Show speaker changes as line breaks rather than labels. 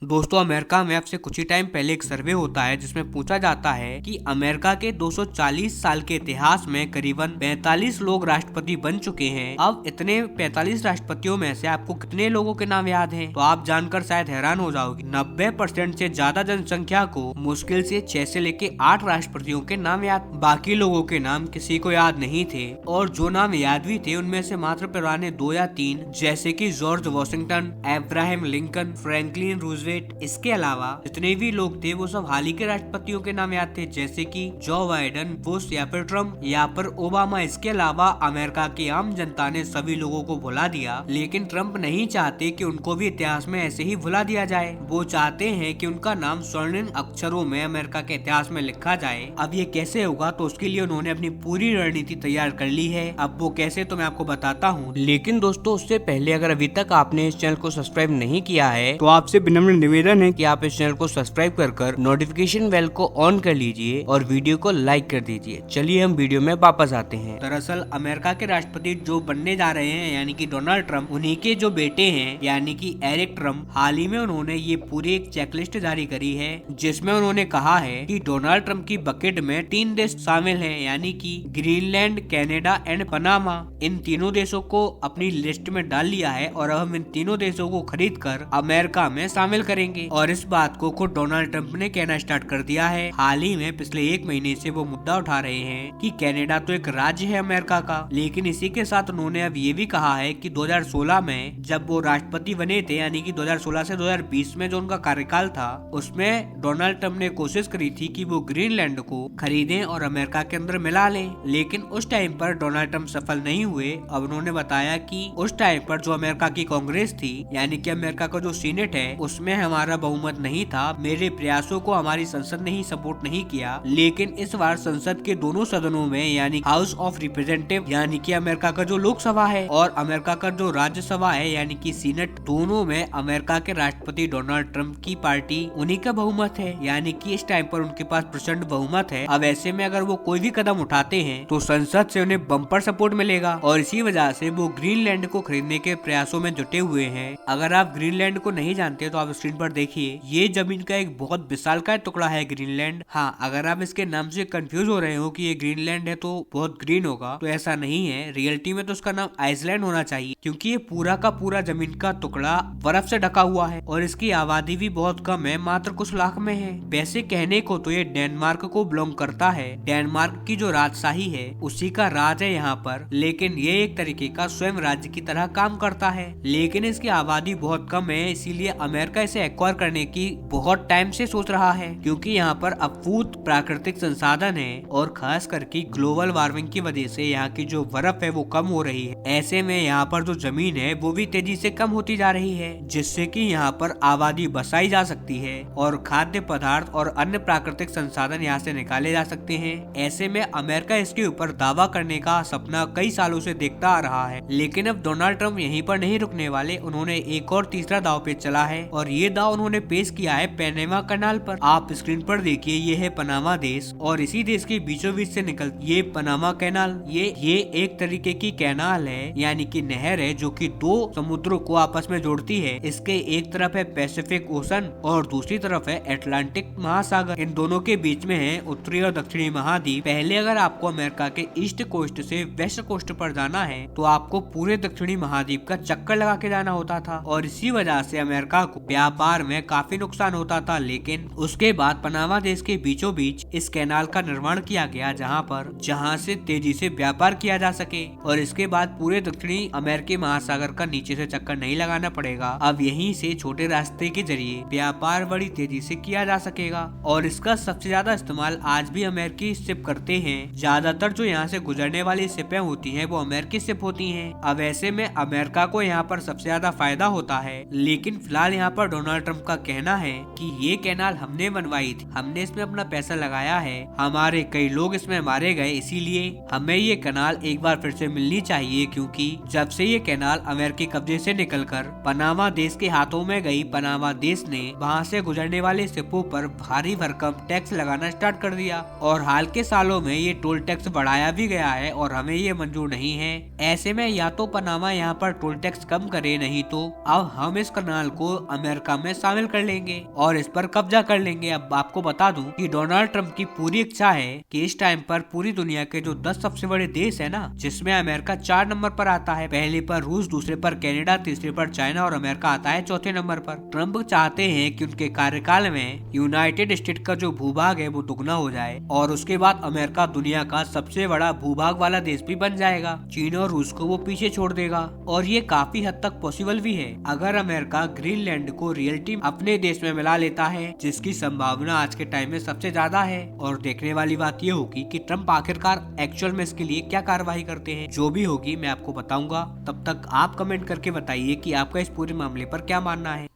दोस्तों अमेरिका में अब से कुछ ही टाइम पहले एक सर्वे होता है जिसमें पूछा जाता है कि अमेरिका के 240 साल के इतिहास में करीबन 45 लोग राष्ट्रपति बन चुके हैं। अब इतने 45 राष्ट्रपतियों में से आपको कितने लोगों के नाम याद हैं? तो आप जानकर शायद हैरान हो जाओगे। 90% से ज्यादा जनसंख्या को मुश्किल से 6 से लेके 8 राष्ट्रपतियों के नाम याद, बाकी लोगों के नाम किसी को याद नहीं थे। और जो नाम याद भी थे उनमें से मात्र पुराने 2 या 3, जैसे कि George Washington, Abraham Lincoln, Franklin Roosevelt. इसके अलावा जितने भी लोग थे वो सब हाल ही के राष्ट्रपतियों के नाम याद थे, जैसे कि जो बाइडेन, बुश या फिर ट्रम्प या फिर ओबामा। इसके अलावा अमेरिका की आम जनता ने सभी लोगों को भुला दिया, लेकिन ट्रम्प नहीं चाहते कि उनको भी इतिहास में ऐसे ही भुला दिया जाए। वो चाहते हैं कि उनका नाम स्वर्णिम अक्षरों में अमेरिका के इतिहास में लिखा जाए। अब ये कैसे होगा, तो उसके लिए उन्होंने अपनी पूरी रणनीति तैयार कर ली है। अब वो कैसे तो मैं आपको बताता हूँ, लेकिन दोस्तों उससे पहले अगर अभी तक आपने इस चैनल को सब्सक्राइब नहीं किया है तो आपसे विनम्र निवेदन है कि आप इस चैनल को सब्सक्राइब कर नोटिफिकेशन बेल को ऑन कर लीजिए और वीडियो को लाइक कर दीजिए। चलिए हम वीडियो में वापस आते हैं। दरअसल अमेरिका के राष्ट्रपति जो बनने जा रहे हैं यानी कि डोनाल्ड ट्रम्प, उन्हीं के जो बेटे हैं यानी कि एरिक ट्रम्प, हाल ही में उन्होंने ये पूरी एक चेकलिस्ट जारी करी है जिसमें उन्होंने कहा है कि डोनाल्ड ट्रम्प की बकेट में 3 देश शामिल हैं, यानी कि ग्रीनलैंड, कनाडा एंड पनामा। इन तीनों देशों को अपनी लिस्ट में डाल लिया है और अब हम इन तीनों देशों को खरीद कर अमेरिका में शामिल करेंगे। और इस बात को खुद डोनाल्ड ट्रम्प ने कहना स्टार्ट कर दिया है। हाल ही में पिछले 1 महीने से वो मुद्दा उठा रहे हैं कि कनाडा तो एक राज्य है अमेरिका का, लेकिन इसी के साथ उन्होंने अब ये भी कहा है कि 2016 में जब वो राष्ट्रपति बने थे, यानी कि 2016 से 2020 में जो उनका कार्यकाल था, उसमें डोनाल्ड ट्रम्प ने कोशिश करी थी कि वो ग्रीनलैंड को खरीदें और अमेरिका के अंदर मिला लें, लेकिन उस टाइम पर डोनाल्ड ट्रम्प सफल नहीं हुए। अब उन्होंने बताया कि उस टाइम पर जो अमेरिका की कांग्रेस थी, यानी कि अमेरिका का जो सीनेट है, उसमें हमारा बहुमत नहीं था। मेरे प्रयासों को हमारी संसद ने ही सपोर्ट नहीं किया, लेकिन इस बार संसद के दोनों सदनों में यानी हाउस ऑफ रिप्रेजेंटेटिव यानी कि अमेरिका का जो लोकसभा है और अमेरिका का जो राज्यसभा है यानी कि सीनेट, दोनों में अमेरिका के राष्ट्रपति डोनाल्ड ट्रम्प की पार्टी उन्हीं का बहुमत है, यानी कि इस टाइम पर उनके पास प्रचंड बहुमत है। अब ऐसे में अगर वो कोई भी कदम उठाते हैं तो संसद से उन्हें बम्पर सपोर्ट मिलेगा और इसी वजह से वो ग्रीनलैंड को खरीदने के प्रयासों में जुटे हुए हैं। अगर आप ग्रीनलैंड को नहीं जानते तो आप स्क्रीन पर देखिए, ये जमीन का एक बहुत विशालकाय टुकड़ा है ग्रीनलैंड। हाँ, अगर आप इसके नाम से कंफ्यूज हो रहे हो कि ये ग्रीनलैंड है तो बहुत ग्रीन होगा, तो ऐसा नहीं है। रियलिटी में तो उसका नाम आइसलैंड होना चाहिए, क्योंकि ये पूरा का पूरा जमीन का टुकड़ा बर्फ से ढका हुआ है और इसकी आबादी भी बहुत कम है, मात्र कुछ लाख में है। वैसे कहने को तो ये डेनमार्क को बिलोंग करता है। डेनमार्क की जो राजशाही है उसी का राज है यहाँ पर, लेकिन ये एक तरीके का स्वयं राज्य की तरह काम करता है, लेकिन इसकी आबादी बहुत कम है। इसीलिए अमेरिका इसे एक्वायर करने की बहुत टाइम से सोच रहा है, क्योंकि यहाँ पर अपूर्व प्राकृतिक संसाधन है और खास करके ग्लोबल वार्मिंग की वजह से यहाँ की जो बर्फ है वो कम हो रही है। ऐसे में यहाँ पर जो जमीन है वो भी तेजी से कम होती जा रही है, जिससे कि यहाँ पर आबादी बसाई जा सकती है और खाद्य पदार्थ और अन्य प्राकृतिक संसाधन यहाँ से निकाले जा सकते हैं। ऐसे में अमेरिका इसके ऊपर दावा करने का सपना कई सालों से देखता आ रहा है, लेकिन अब डोनाल्ड ट्रम्प यहीं पर नहीं रुकने वाले। उन्होंने एक और तीसरा दाव पेच चला है और ये दाव उन्होंने पेश किया है पनामा कैनाल पर। आप स्क्रीन पर देखिए, ये है पनामा देश और इसी देश के बीचों बीच से निकल ये पनामा कैनाल। ये एक तरीके की कैनाल है, यानी कि नहर है जो कि 2 समुद्रों को आपस में जोड़ती है। इसके एक तरफ है पैसिफिक ओशन और दूसरी तरफ है अटलांटिक महासागर। इन दोनों के बीच में है उत्तरी और दक्षिणी महाद्वीप। पहले अगर आपको अमेरिका के ईस्ट कोस्ट से वेस्ट कोस्ट पर जाना है तो आपको पूरे दक्षिणी महाद्वीप का चक्कर लगा के जाना होता था और इसी वजह से अमेरिका को व्यापार में काफी नुकसान होता था। लेकिन उसके बाद पनामा देश के बीचों बीच इस कैनाल का निर्माण किया गया, जहाँ से तेजी से व्यापार किया जा सके और इसके बाद पूरे दक्षिणी अमेरिकी महासागर का नीचे से चक्कर नहीं लगाना पड़ेगा। अब यहीं से छोटे रास्ते के जरिए व्यापार बड़ी तेजी से किया जा सकेगा और इसका सबसे ज्यादा इस्तेमाल आज भी अमेरिकी शिप करते हैं। ज्यादातर जो यहाँ से गुजरने वाली शिपें होती हैं वो अमेरिकी शिप होती हैं। अब ऐसे में अमेरिका को यहाँ पर सबसे ज्यादा फायदा होता है, लेकिन फिलहाल यहाँ पर डोनाल्ड ट्रम्प का कहना है कि ये कैनाल हमने बनवाई थी, हमने इसमें अपना पैसा लगाया है, हमारे कई लोग इसमें मारे गए, इसीलिए हमें ये कैनाल एक बार फिर से मिलनी चाहिए। क्योंकि जब से ये कैनाल अमेरिकी कब्जे से निकलकर पनामा देश के हाथों में गई, पनामा देश ने वहाँ से गुजरने वाले शिपों पर भारी भरकम टैक्स लगाना स्टार्ट कर दिया और हाल के सालों में ये टोल टैक्स बढ़ाया भी गया है और हमें ये मंजूर नहीं है। ऐसे में या तो पनामा यहाँ पर टोल टैक्स कम करे, नहीं तो अब हम इस कैनाल को अमेरिका अमेरिका में शामिल कर लेंगे और इस पर कब्जा कर लेंगे। अब आपको बता दूं कि डोनाल्ड ट्रंप की पूरी इच्छा है कि इस टाइम पर पूरी दुनिया के जो 10 सबसे बड़े देश है ना, जिसमें अमेरिका 4 नंबर पर आता है, पहले पर रूस, दूसरे पर कनाडा, तीसरे पर चाइना और अमेरिका आता है चौथे नंबर पर। ट्रंप चाहते हैं कि उनके कार्यकाल में यूनाइटेड स्टेट का जो भूभाग है वो दुगना हो जाए और उसके बाद अमेरिका दुनिया का सबसे बड़ा भूभाग वाला देश भी बन जाएगा। चीन और रूस को वो पीछे छोड़ देगा और ये काफी हद तक पॉसिबल भी है अगर अमेरिका ग्रीनलैंड को रियलिटी अपने देश में मिला लेता है, जिसकी संभावना आज के टाइम में सबसे ज्यादा है। और देखने वाली बात ये होगी कि ट्रंप आखिरकार एक्चुअल में इसके लिए क्या कार्रवाई करते हैं। जो भी होगी मैं आपको बताऊंगा। तब तक आप कमेंट करके बताइए कि आपका इस पूरे मामले पर क्या मानना है।